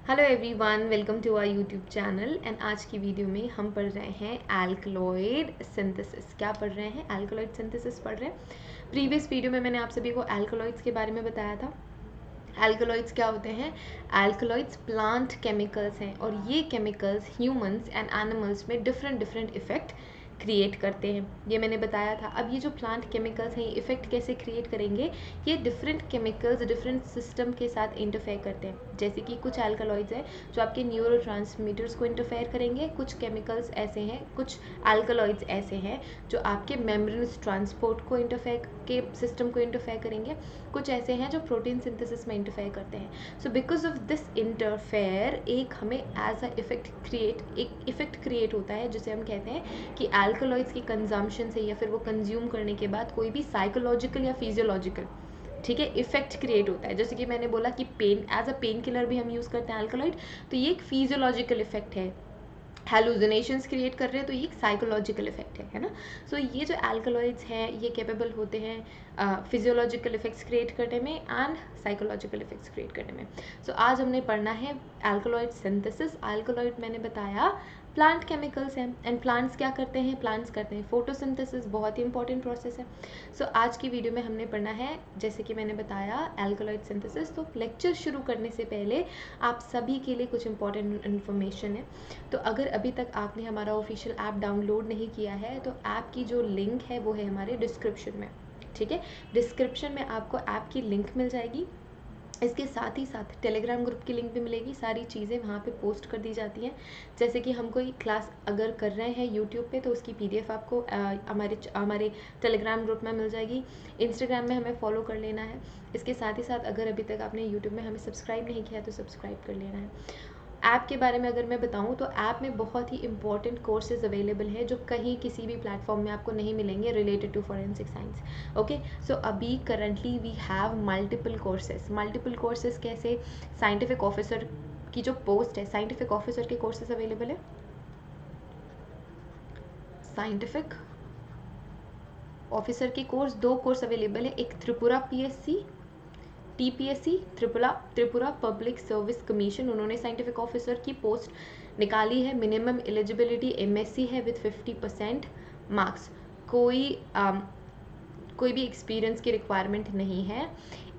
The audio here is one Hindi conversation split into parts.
Hello everyone, welcome to our YouTube channel. And आज की वीडियो में हम पढ़ रहे हैं एल्कलॉइड सिंथेसिस। क्या पढ़ रहे हैं? एल्कलॉइड सिंथेसिस पढ़ रहे हैं। प्रीवियस वीडियो में मैंने आप सभी को एल्कलॉइड्स के बारे में बताया था। एल्कलॉइड्स क्या होते हैं? एल्कलॉइड्स प्लांट केमिकल्स हैं और ये केमिकल्स ह्यूमंस एंड एनिमल्स में डिफरेंट इफेक्ट क्रिएट करते हैं, ये मैंने बताया था। अब ये जो प्लांट केमिकल्स हैं ये इफेक्ट कैसे क्रिएट करेंगे? ये डिफरेंट केमिकल्स डिफरेंट सिस्टम के साथ इंटरफेयर करते हैं। जैसे कि कुछ एल्कलॉइड्स हैं जो आपके न्यूरोट्रांसमीटर्स को इंटरफेयर करेंगे, कुछ केमिकल्स ऐसे हैं, कुछ एल्कलॉइड्स ऐसे हैं जो आपके मेम्ब्रेनस ट्रांसपोर्ट को इंटरफेयर के सिस्टम को इंटरफेयर करेंगे, कुछ ऐसे हैं जो प्रोटीन सिंथेसिस में इंटरफेयर करते हैं। So because of this interfere एक हमें एज अ इफेक्ट क्रिएट होता है जिसे हम कहते हैं कि एल्कलॉइड्स की कंजम्पशन से या फिर वो कंज्यूम करने के बाद कोई भी साइकोलॉजिकल या फिजियोलॉजिकल, ठीक है, इफेक्ट क्रिएट होता है। जैसे कि मैंने बोला कि pain as a pain killer भी हम यूज़ करते हैं एल्कलॉइड, तो ये एक फिजियोलॉजिकल इफेक्ट है। हेलुसिनेशंस क्रिएट कर रहे हैं तो ये एक साइकोलॉजिकल इफेक्ट है ना। सो ये जो एल्कलॉइड्स हैं ये कैपेबल होते हैं फिजियोलॉजिकल इफेक्ट्स क्रिएट करने में एंड साइकोलॉजिकल इफेक्ट्स क्रिएट करने में। सो आज हमने पढ़ना है एल्कलॉइड सिंथेसिस। एल्कलॉइड मैंने बताया प्लांट केमिकल्स हैं एंड प्लांट्स क्या करते हैं? प्लांट्स करते हैं फोटोसिंथेसिस, बहुत ही इंपॉर्टेंट प्रोसेस है। सो आज की वीडियो में हमने पढ़ना है, जैसे कि मैंने बताया, एल्कलॉइड सिंथेसिस। तो लेक्चर शुरू करने से पहले आप सभी के लिए कुछ इंपॉर्टेंट इन्फॉर्मेशन है। तो अगर अभी तक आपने हमारा ऑफिशियल ऐप डाउनलोड नहीं किया है तो ऐप की जो लिंक है वो है हमारे डिस्क्रिप्शन में, ठीक है। डिस्क्रिप्शन में आपको ऐप की लिंक मिल जाएगी। इसके साथ ही साथ टेलीग्राम ग्रुप की लिंक भी मिलेगी। सारी चीज़ें वहाँ पे पोस्ट कर दी जाती हैं। जैसे कि हम कोई क्लास अगर कर रहे हैं यूट्यूब पे तो उसकी पीडीएफ आपको हमारे टेलीग्राम ग्रुप में मिल जाएगी। इंस्टाग्राम में हमें फॉलो कर लेना है। इसके साथ ही साथ अगर अभी तक आपने यूट्यूब में हमें सब्सक्राइब नहीं किया तो सब्सक्राइब कर लेना है। ऐप के बारे में अगर मैं बताऊं तो ऐप में बहुत ही इंपॉर्टेंट कोर्सेज अवेलेबल हैं जो कहीं किसी भी प्लेटफॉर्म में आपको नहीं मिलेंगे related to forensic science. Okay, so अभी currently we have multiple courses कैसे? साइंटिफिक ऑफिसर की जो पोस्ट है, साइंटिफिक ऑफिसर के कोर्सेज अवेलेबल है। साइंटिफिक ऑफिसर के कोर्स, 2 कोर्स अवेलेबल है। एक Tripura PSC TPSC, Tripura public service commission, उन्होंने साइंटिफिक ऑफिसर की पोस्ट निकाली है। मिनिमम एलिजिबिलिटी एमएससी है विथ 50% मार्क्स। कोई भी एक्सपीरियंस की रिक्वायरमेंट नहीं है।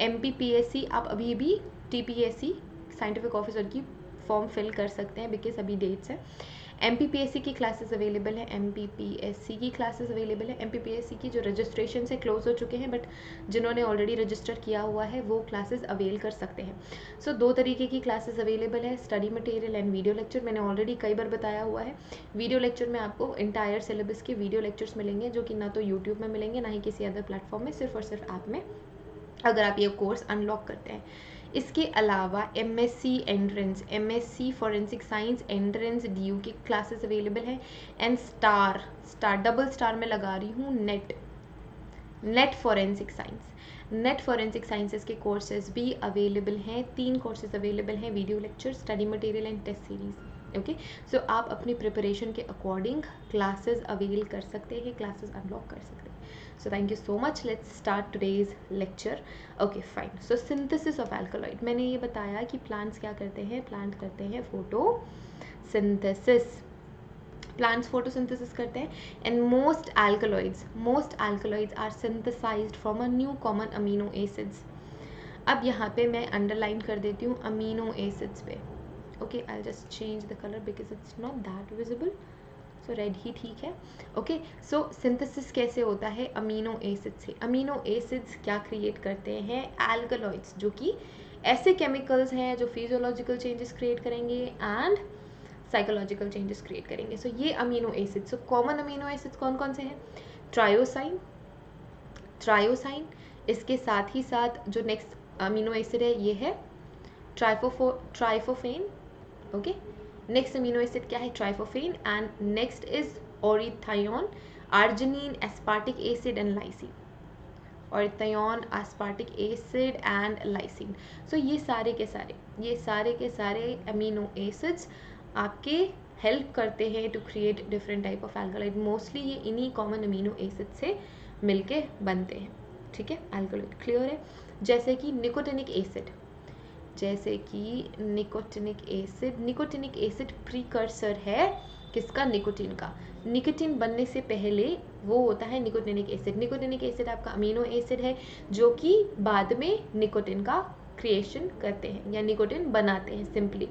एमपीपीएससी आप अभी भी टीपीएससी साइंटिफिक ऑफिसर की फॉर्म फिल कर सकते हैं बिकॉज अभी डेट्स है। एमपीपीएससी की क्लासेस अवेलेबल है, एमपीपीएससी की क्लासेस अवेलेबल है। एमपीपीएससी की जो रजिस्ट्रेशन से क्लोज हो चुके हैं बट जिन्होंने ऑलरेडी रजिस्टर किया हुआ है वो क्लासेस अवेल कर सकते हैं। सो 2 तरीके की क्लासेस अवेलेबल है, study material and video lecture. मैंने ऑलरेडी कई बार बताया हुआ है। वीडियो लेक्चर में आपको इंटायर सिलेबस के वीडियो लेक्चर्स मिलेंगे जो कि ना तो यूट्यूब में मिलेंगे ना ही किसी अदर प्लेटफॉर्म में, सिर्फ और सिर्फ ऐप में अगर आप ये कोर्स अनलॉक करते हैं। इसके अलावा MSc entrance, MSc forensic science entrance DU की क्लासेस अवेलेबल हैं। एंड स्टार डबल स्टार में लगा रही हूँ NET forensic science, NET forensic sciences के कोर्सेज भी अवेलेबल हैं। 3 कोर्सेज अवेलेबल हैं, video lecture, study material and test series. Okay, so आप अपनी प्रिपरेशन के अकॉर्डिंग क्लासेस अवेल कर सकते हैं, क्लासेस अनलॉक कर सकते हैं। So thank you so much. Let's start today's lecture. Okay, fine. So synthesis of alkaloid. मैंने ये बताया कि plants क्या करते हैं? प्लांट करते हैं photosynthesis. Plants photosynthesis करते हैं and most alkaloids are synthesized from a new common amino acids. अब यहाँ पे मैं underline कर देती हूँ amino acids पे. Okay, I'll just change the color because it's not that visible. So red ही ठीक है। ओके, सो सिंथेसिस कैसे होता है? अमीनो एसिड से। अमीनो एसिड्स क्या क्रिएट करते हैं? एल्कलॉइड्स, जो कि ऐसे केमिकल्स हैं जो फिजियोलॉजिकल चेंजेस क्रिएट करेंगे एंड साइकोलॉजिकल चेंजेस क्रिएट करेंगे। सो ये amino acids, so common amino acids कौन कौन से हैं? ट्रायोसाइन, इसके साथ ही साथ जो नेक्स्ट अमीनो एसिड है ये है tryptophan. Okay, next amino acid क्या है? Tryptophan. And next is ornithine, arginine, aspartic acid and lysine. Ornithine, aspartic acid and lysine. So ये सारे के सारे अमीनो एसिड्स आपके हेल्प करते हैं to create different type of alkaloid. Mostly ये इन्हीं कॉमन अमीनो एसिड से मिलके बनते हैं, ठीक है। एल्कलॉइड क्लियर है? जैसे कि निकोटिनिक एसिड, जैसे कि nicotinic acid. Nicotinic acid precursor है किसका? निकोटीन का। निकोटीन बनने से पहले वो होता है निकोटिनिक एसिड। निकोटिनिक एसिड आपका अमीनो एसिड है जो कि बाद में निकोटिन का क्रिएशन करते हैं या निकोटिन बनाते हैं simply.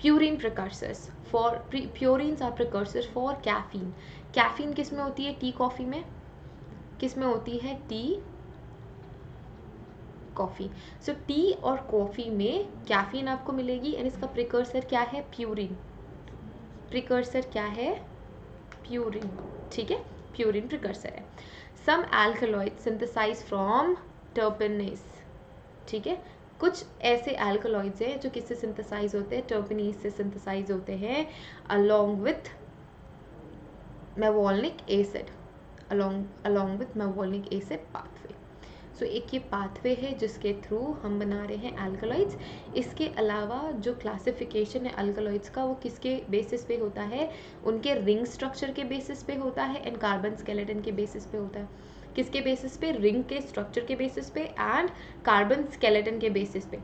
Purine precursors for purines are precursors for caffeine. Caffeine किस में होती है? टी कॉफी में। किस में होती है? Tea coffee. सो टी और कॉफी में कैफीन आपको मिलेगी एंड इसका प्रिकर्सर क्या है? प्यूरिन। प्रिकर्सर क्या है? प्यूरिन। ठीक है, प्यूरिन प्रिकर्सर है। सम एल्कलॉइड सिंथेसाइज फ्रॉम टर्पेनेस। ठीक है, कुछ ऐसे एल्कलॉइड्स हैं जो किससे सिंथेसाइज होते हैं? टर्पेनेस से सिंथेसाइज होते हैं along with mevalonic acid, along with mevalonic acid pathway. So एक ये पाथवे है जिसके थ्रू हम बना रहे हैं एल्कलॉइड्स। इसके अलावा जो क्लासिफिकेशन है एल्कलॉइड्स का वो किसके बेसिस पे होता है? उनके रिंग स्ट्रक्चर के बेसिस पे होता है एंड कार्बन स्केलेटन के बेसिस पे होता है। किसके बेसिस पे? रिंग के स्ट्रक्चर के बेसिस पे एंड कार्बन स्केलेटन के बेसिस पे।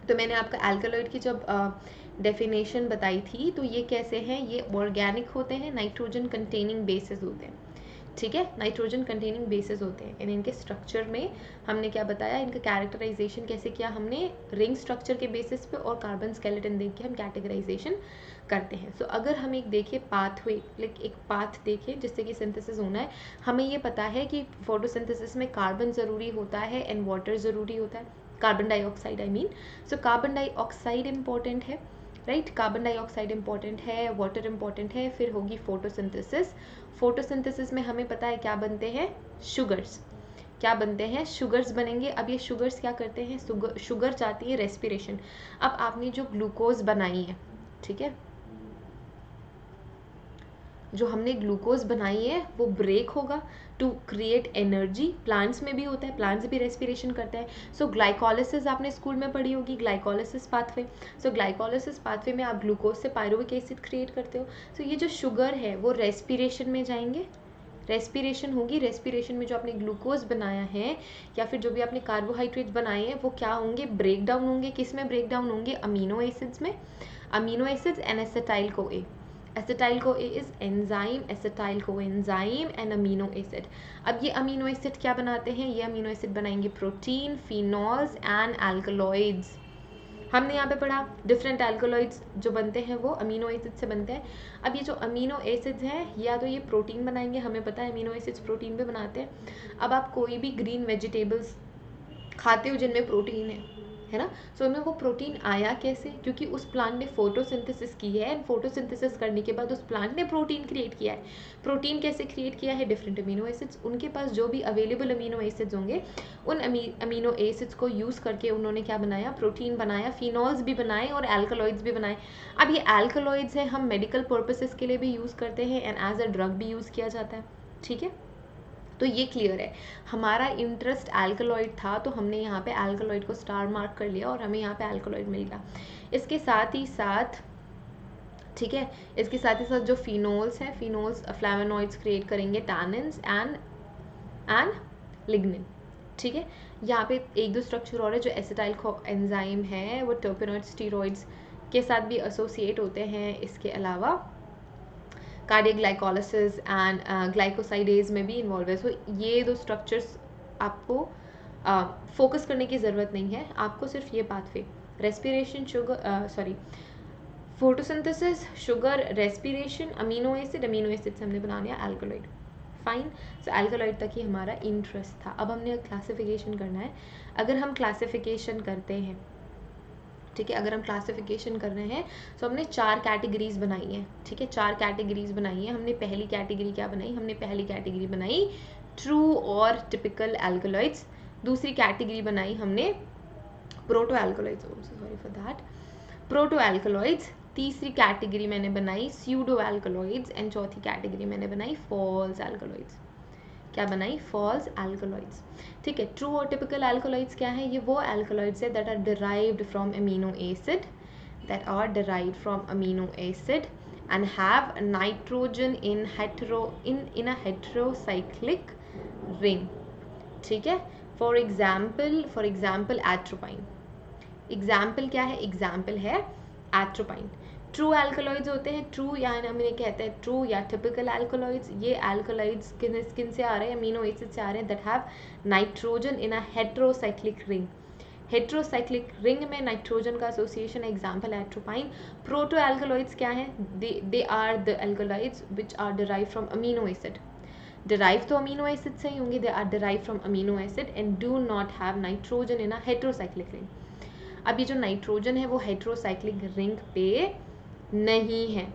तो मैंने आपका एल्कलॉइड की जब डेफिनेशन बताई थी तो ये कैसे हैं? ये ऑर्गेनिक होते हैं, नाइट्रोजन कंटेनिंग बेसिस होते हैं। ठीक है, नाइट्रोजन कंटेनिंग बेसिस होते हैं। इनके स्ट्रक्चर में हमने क्या बताया? इनका कैरेक्टराइजेशन कैसे किया हमने? रिंग स्ट्रक्चर के बेसिस पे और कार्बन स्केलेटन देख के हम कैटेगराइजेशन करते हैं। सो अगर हम एक देखें पाथवे, लाइक एक पाथ देखें जिससे कि सिंथेसिस होना है, हमें ये पता है कि फोटोसिंथेसिस में कार्बन ज़रूरी होता है एंड वाटर ज़रूरी होता है, carbon dioxide I mean. So carbon dioxide important है, राइट? कार्बन डाइऑक्साइड इंपॉर्टेंट है, वाटर इंपॉर्टेंट है, फिर होगी फोटोसिंथेसिस। फोटोसिंथेसिस में हमें पता है क्या बनते हैं? शुगर्स। क्या बनते हैं? शुगर्स बनेंगे। अब ये शुगर्स क्या करते हैं? शुगर जाती है रेस्पिरेशन। अब आपने जो ग्लूकोज बनाई है, ठीक है, जो हमने ग्लूकोज बनाई है वो ब्रेक होगा टू क्रिएट एनर्जी। प्लांट्स में भी होता है, प्लांट्स भी रेस्पिरेशन करते हैं। सो ग्लाइकोलिसिस आपने स्कूल में पढ़ी होगी, ग्लाइकोलिसिस पाथवे। सो ग्लाइकोलिसिस पाथवे में आप ग्लूकोज से पायरुविक एसिड क्रिएट करते हो। सो ये जो शुगर है वो रेस्पिरेशन में जाएंगे, रेस्पिरेशन होगी। रेस्पिरेशन में जो आपने ग्लूकोज बनाया है या फिर जो भी आपने कार्बोहाइड्रेट बनाए हैं वो क्या होंगे? ब्रेक डाउन होंगे। किस में ब्रेक डाउन होंगे? अमीनो एसिड्स में। Amino acids and acetyl CoA. Acetyl CoA is enzyme, acetyl coenzyme and amino acid. अब ये अमीनो एसिड क्या बनाते हैं? ये अमीनो एसिड बनाएंगे प्रोटीन, फिनॉल्स एंड एल्कलॉइड्स। हमने यहाँ पे पढ़ा डिफरेंट एल्कलॉइड्स जो बनते हैं वो अमीनो एसिड से बनते हैं। अब ये जो अमीनो एसिड्स हैं या तो ये प्रोटीन बनाएंगे, हमें पता है अमीनो एसिड्स प्रोटीन भी बनाते हैं। अब आप कोई भी ग्रीन वेजिटेबल्स खाते हो जिनमें प्रोटीन है ना? सो उनमें वो प्रोटीन आया कैसे? क्योंकि उस प्लांट ने फोटोसिंथेसिस की है एंड फोटोसिंथेसिस करने के बाद उस प्लांट ने प्रोटीन क्रिएट किया है। प्रोटीन कैसे क्रिएट किया है? डिफरेंट अमीनो एसिड्स, उनके पास जो भी अवेलेबल अमीनो एसिड्स होंगे उन अमीनो एसिड्स को यूज़ करके उन्होंने क्या बनाया? प्रोटीन बनाया, फिनॉल्स भी बनाए और एल्कलॉइड्स भी बनाए। अब ये एल्कलॉइड्स हैं, हम मेडिकल पर्पसेस के लिए भी यूज़ करते हैं एंड एज अ ड्रग भी यूज़ किया जाता है। ठीक है, तो ये क्लियर है। हमारा इंटरेस्ट एल्कलॉइड था तो हमने यहाँ पे एल्कलॉइड को स्टार मार्क कर लिया और हमें यहाँ पे एल्कलॉइड मिल गया। इसके साथ ही साथ, ठीक है, इसके साथ ही साथ जो फिनोल्स हैं, फिनोल्स फ्लेवोनॉइड्स क्रिएट करेंगे, टैनिन्स एंड लिग्निन। ठीक है, यहाँ पे एक दो स्ट्रक्चर और है जो एसिटाइल एंजाइम है वो टर्पेनॉइड स्टीरॉइड्स के साथ भी एसोसिएट होते हैं। इसके अलावा कार्डियक ग्लाइकोलिसिस एंड ग्लाइकोसाइडेज में भी इन्वॉल्व है। सो ये दो स्ट्रक्चर्स आपको फोकस करने की ज़रूरत नहीं है, आपको सिर्फ ये pathway respiration, sugar, photosynthesis, sugar, respiration, amino acid से हमने बना लिया एल्कलॉइड। फाइन। सो एल्कलॉइड तक ही हमारा इंटरेस्ट था। अब हमने क्लासिफिकेशन करना है। अगर हम क्लासिफिकेशन करते हैं, ठीक है, अगर हम क्लासिफिकेशन कर रहे हैं तो हमने 4 कैटेगरीज बनाई हैं। ठीक है, 4 कैटेगरीज बनाई हैं हमने। पहली कैटेगरी क्या बनाई? हमने पहली कैटेगरी बनाई ट्रू और टिपिकल एल्कलॉइड्स। दूसरी कैटेगरी बनाई हमने proto alkaloids, sorry for that, proto alkaloids. तीसरी कैटेगरी मैंने बनाई स्यूडो एल्कलॉइड्स एंड चौथी कैटेगरी मैंने बनाई फॉल्स एल्कलॉइड्स। क्या बनाई? False alkaloids. ठीक है, ट्रू और टिपिकल एल्कलॉइड्स क्या है? ये वो एल्कलॉइड्स है that are derived from amino acid, that are derived from amino acid and have nitrogen in a heterocyclic ring. ठीक है, for example atropine. एग्जाम्पल क्या है, एग्जाम्पल है एट्रोपाइन। ट्रू एल्कलॉइड्स होते हैं, ट्रू यानी हम इन्हें कहते हैं ट्रू या टिपिकल एल्कलॉइड्स। ये एल्कलॉइड्स किन से आ रहे हैं, अमीनो एसिड से आ रहे हैं that have nitrogen in a heterocyclic ring. Heterocyclic ring में नाइट्रोजन का association, example atropine. Proto alkaloids क्या है, they are the alkaloids which are derive from amino acid. Derive तो अमीनो एसिड से ही होंगे, they are derive from amino acid and do not have nitrogen in a heterocyclic ring. अब ये जो नाइट्रोजन है वो हेट्रोसाइक्लिक रिंग पे नहीं है।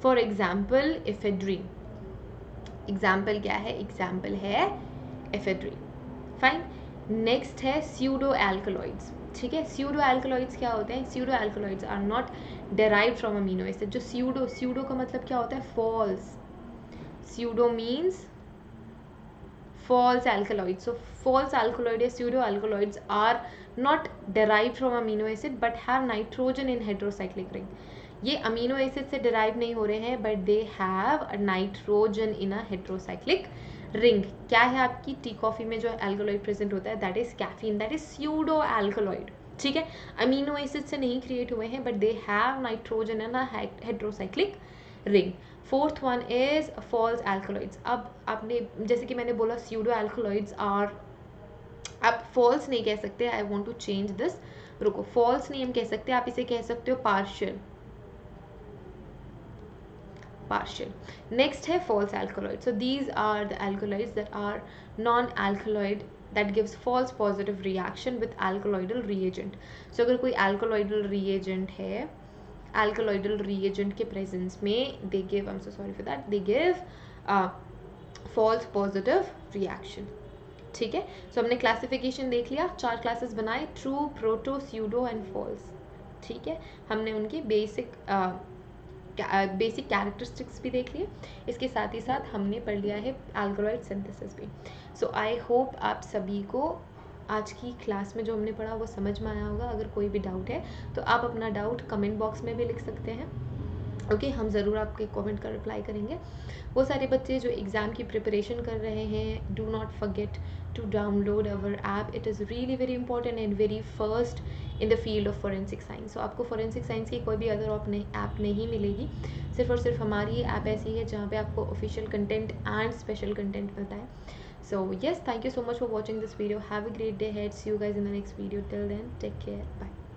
फॉर एग्जाम्पल एफेड्रीन, एग्जाम्पल क्या है, एग्जाम्पल है एफेड्रीन। फाइन। नेक्स्ट है स्यूडो एल्कलॉइड्स। ठीक है, स्यूडो एल्कलॉइड्स क्या होते हैं, pseudo alkaloids are not derived from amino acid. जो स्यूडो, स्यूडो का मतलब क्या होता है, false. Pseudo means false alkaloids. So false alkaloid या pseudo alkaloids are not derived from amino acid but have nitrogen in heterocyclic ring. ये अमीनो एसिड से डिराइव नहीं हो रहे हैं but they have nitrogen in a heterocyclic ring. क्या है आपकी टी कॉफी में जो एल्कलॉइड प्रेजेंट होता है, that is caffeine, that is pseudo alkaloid. ठीक है, अमीनो एसिड से नहीं क्रिएट हुए हैं but they have nitrogen in a heterocyclic ring. Fourth one is false alkaloids. अब आपने जैसे कि मैंने बोला स्यूडो एल्कलॉइड्स आर, आप फॉल्स नहीं कह सकते, I want to change this, रुको, फॉल्स नहीं हम कह सकते, आप इसे कह सकते हो पार्शियल, partial. Next है false alkaloid. So these are the alkaloids that are non-alkaloid that gives false positive reaction with alkaloidal reagent. So अगर कोई alkaloidal reagent है, alkaloidal reagent के presence में they give, I'm so sorry for that, they give false positive reaction. ठीक है, so हमने क्लासिफिकेशन देख लिया, 4 क्लासेस बनाए, true, proto, pseudo and false. ठीक है, हमने उनकी बेसिक कैरेक्टरिस्टिक्स भी देख लिए, इसके साथ ही साथ हमने पढ़ लिया है एल्कलॉइड सिंथेसिस भी। सो आई होप आप सभी को आज की क्लास में जो हमने पढ़ा वो समझ में आया होगा। अगर कोई भी डाउट है तो आप अपना डाउट कमेंट बॉक्स में भी लिख सकते हैं। ओके, हम ज़रूर आपके कमेंट का रिप्लाई करेंगे। वो सारे बच्चे जो एग्ज़ाम की प्रिपरेशन कर रहे हैं, do not forget to download our app, it is really very important and very first in the field of forensic science. So आपको फोरेंसिक साइंस की कोई भी अदर ऐप नहीं मिलेगी, सिर्फ और सिर्फ हमारी ऐप ऐसी है जहाँ पे आपको official content and special content मिलता है। So yes, thank you so much for watching this video, have a great day head, see you guys in the next video, till then take care, bye.